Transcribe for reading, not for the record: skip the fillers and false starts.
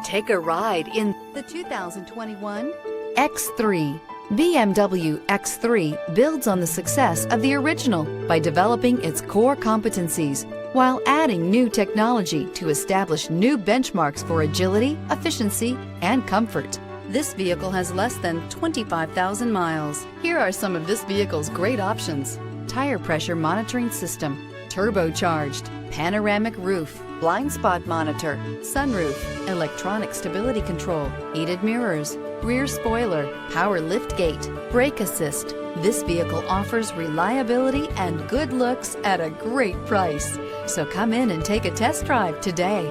Take a ride in the 2021 X3. BMW X3 builds on the success of the original by developing its core competencies while adding new technology to establish new benchmarks for agility, efficiency, and comfort. This vehicle has less than 25,000 miles. Here are some of this vehicle's great options: tire pressure monitoring system, turbocharged, panoramic roof, blind spot monitor, sunroof, electronic stability control, heated mirrors, rear spoiler, power liftgate, brake assist. This vehicle offers reliability and good looks at a great price. So come in and take a test drive today.